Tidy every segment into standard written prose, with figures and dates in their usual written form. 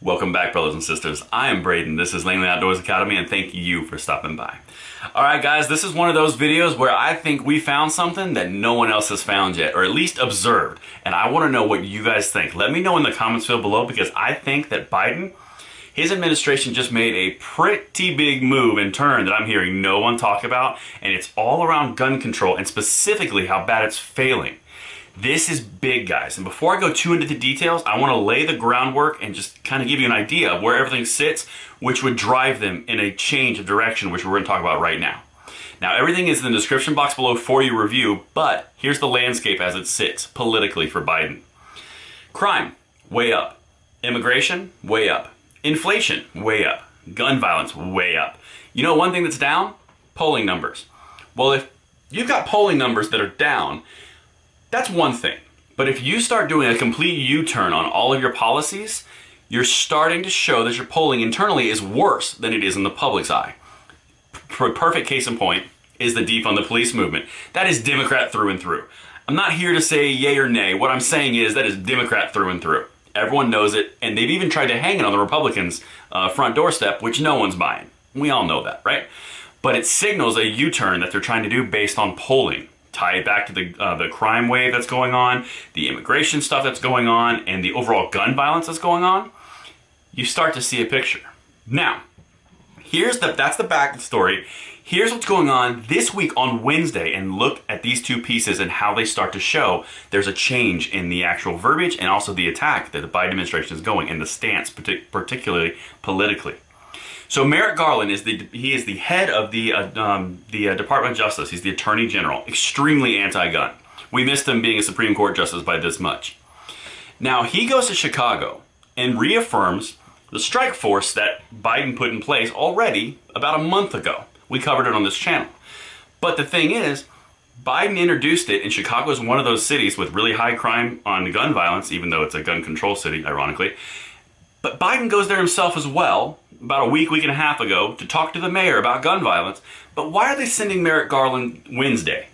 Welcome back, brothers and sisters. I am Braden. This is Langley Outdoors Academy, and thank you for stopping by. All right, guys, this is one of those videos where I think we found something that no one else has found yet, or at least observed. And I want to know what you guys think. Let me know in the comments field below, because I think that Biden, his administration just made a pretty big move and turn that I'm hearing no one talk about, and it's all around gun control and specifically how bad it's failing. This is big, guys, and before I go too into the details, I want to lay the groundwork and just kind of give you an idea of where everything sits, which would drive them in a change of direction, which we're going to talk about right now. Now, everything is in the description box below for your review, but here's the landscape as it sits politically for Biden. Crime, way up. Immigration, way up. Inflation, way up. Gun violence, way up. You know one thing that's down? Polling numbers. Well, if you've got polling numbers that are down, that's one thing. But if you start doing a complete U-turn on all of your policies, you're starting to show that your polling internally is worse than it is in the public's eye. Perfect case in point is the defund the police movement. That is Democrat through and through. I'm not here to say yay or nay. What I'm saying is that is Democrat through and through. Everyone knows it, and they've even tried to hang it on the Republicans' front doorstep, which no one's buying. We all know that, right? But it signals a U-turn that they're trying to do based on polling. Tie it back to the crime wave that's going on, the immigration stuff that's going on, and the overall gun violence that's going on. You start to see a picture. Now, that's the back story. Here's what's going on this week on Wednesday, and look at these two pieces and how they start to show there's a change in the actual verbiage and also the attack that the Biden administration is going, and the stance, particularly politically. So Merrick Garland is the head of the Department of Justice. He's the Attorney General, extremely anti-gun. We missed him being a Supreme Court justice by this much. Now he goes to Chicago and reaffirms the strike force that Biden put in place already about a month ago. We covered it on this channel. But the thing is, Biden introduced it, and Chicago is one of those cities with really high crime on gun violence, even though it's a gun control city, ironically. But Biden goes there himself as well, about a week and a half ago, to talk to the mayor about gun violence. But why are they sending Merrick Garland Wednesday?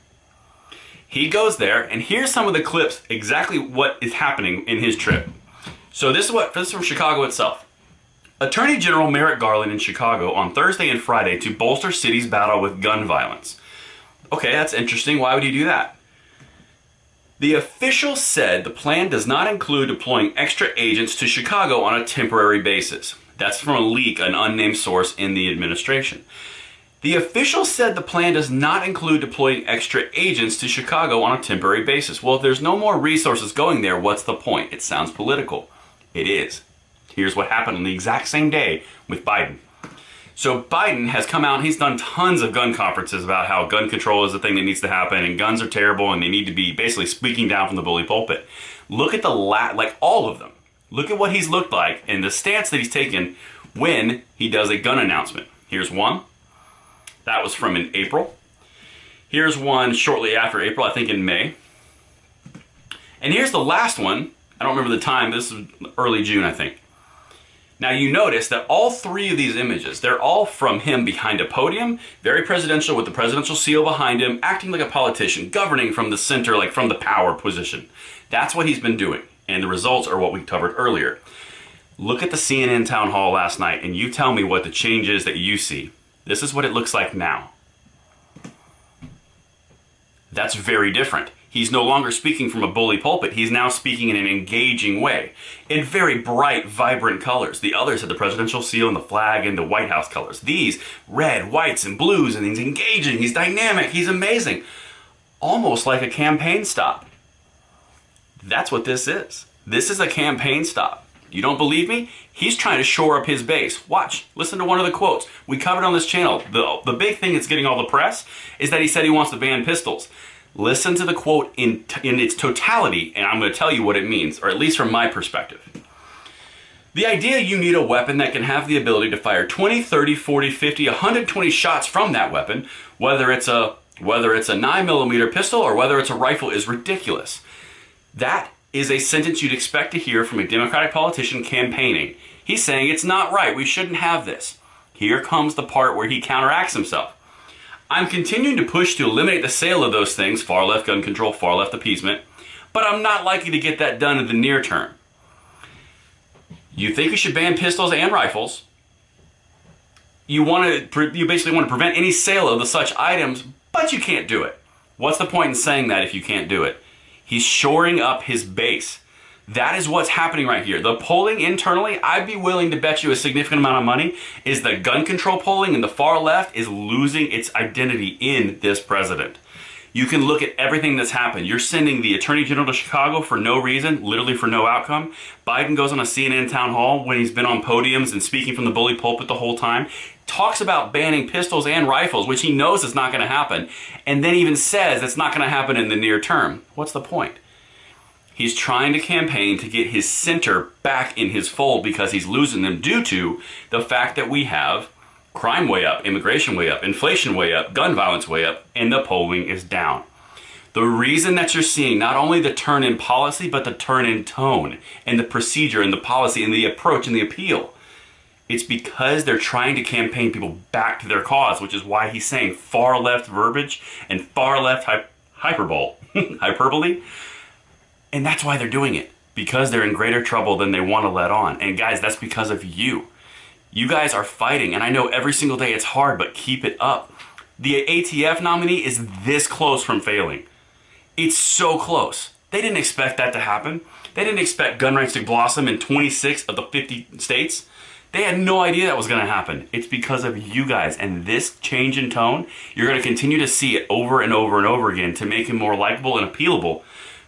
He goes there, and here's some of the clips, exactly what is happening in his trip. So this is from Chicago itself. Attorney General Merrick Garland in Chicago on Thursday and Friday to bolster city's battle with gun violence. Okay, that's interesting. Why would he do that? The official said the plan does not include deploying extra agents to Chicago on a temporary basis. That's from a leak, an unnamed source in the administration. The official said the plan does not include deploying extra agents to Chicago on a temporary basis. Well, if there's no more resources going there, what's the point? It sounds political. It is. Here's what happened on the exact same day with Biden. So Biden has come out, he's done tons of gun conferences about how gun control is the thing that needs to happen, and guns are terrible, and they need to be basically speaking down from the bully pulpit. Look at all of them. Look at what he's looked like and the stance that he's taken when he does a gun announcement. Here's one. That was from in April. Here's one shortly after April, I think in May. And here's the last one. I don't remember the time. This is early June, I think. Now you notice that all three of these images, they're all from him behind a podium, very presidential with the presidential seal behind him, acting like a politician, governing from the center, like from the power position. That's what he's been doing. And the results are what we covered earlier. Look at the CNN town hall last night and you tell me what the change is that you see. This is what it looks like now. That's very different. He's no longer speaking from a bully pulpit. He's now speaking in an engaging way, in very bright, vibrant colors. The others had the presidential seal and the flag and the White House colors. These, red, whites, and blues, and he's engaging, he's dynamic, he's amazing. Almost like a campaign stop. That's what this is. This is a campaign stop. You don't believe me? He's trying to shore up his base. Watch, listen to one of the quotes. We covered on this channel. The big thing that's getting all the press is that he said he wants to ban pistols. Listen to the quote in its totality, and I'm going to tell you what it means, or at least from my perspective. The idea you need a weapon that can have the ability to fire 20, 30, 40, 50, 120 shots from that weapon, whether it's a 9mm pistol or whether it's a rifle, is ridiculous. That is a sentence you'd expect to hear from a Democratic politician campaigning. He's saying it's not right, we shouldn't have this. Here comes the part where he counteracts himself. I'm continuing to push to eliminate the sale of those things, far left gun control, far left appeasement, but I'm not likely to get that done in the near term. You think you should ban pistols and rifles. You basically want to prevent any sale of the such items, but you can't do it. What's the point in saying that if you can't do it? He's shoring up his base. That is what's happening right here. The polling internally, I'd be willing to bet you a significant amount of money, is the gun control polling in the far left is losing its identity in this president. You can look at everything that's happened. You're sending the Attorney General to Chicago for no reason, literally for no outcome. Biden goes on a CNN town hall when he's been on podiums and speaking from the bully pulpit the whole time, talks about banning pistols and rifles, which he knows is not going to happen, and then even says it's not going to happen in the near term. What's the point? He's trying to campaign to get his center back in his fold because he's losing them due to the fact that we have crime way up, immigration way up, inflation way up, gun violence way up, and the polling is down. The reason that you're seeing not only the turn in policy, but the turn in tone and the procedure and the policy and the approach and the appeal, it's because they're trying to campaign people back to their cause, which is why he's saying far left verbiage and far left hyperbole. And that's why they're doing it, because they're in greater trouble than they want to let on. And guys, that's because of you. You guys are fighting, and I know every single day it's hard, but keep it up. The ATF nominee is this close from failing. It's so close. They didn't expect that to happen. They didn't expect gun rights to blossom in 26 of the 50 states. They had no idea that was going to happen. It's because of you guys, and this change in tone, you're going to continue to see it over and over and over again to make him more likable and appealable,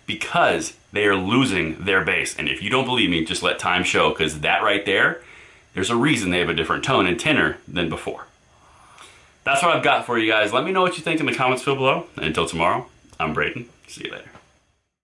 because they are losing their base. And if you don't believe me, just let time show, because that right there, there's a reason they have a different tone and tenor than before. That's what I've got for you guys. Let me know what you think in the comments field below. And until tomorrow, I'm Braden. See you later.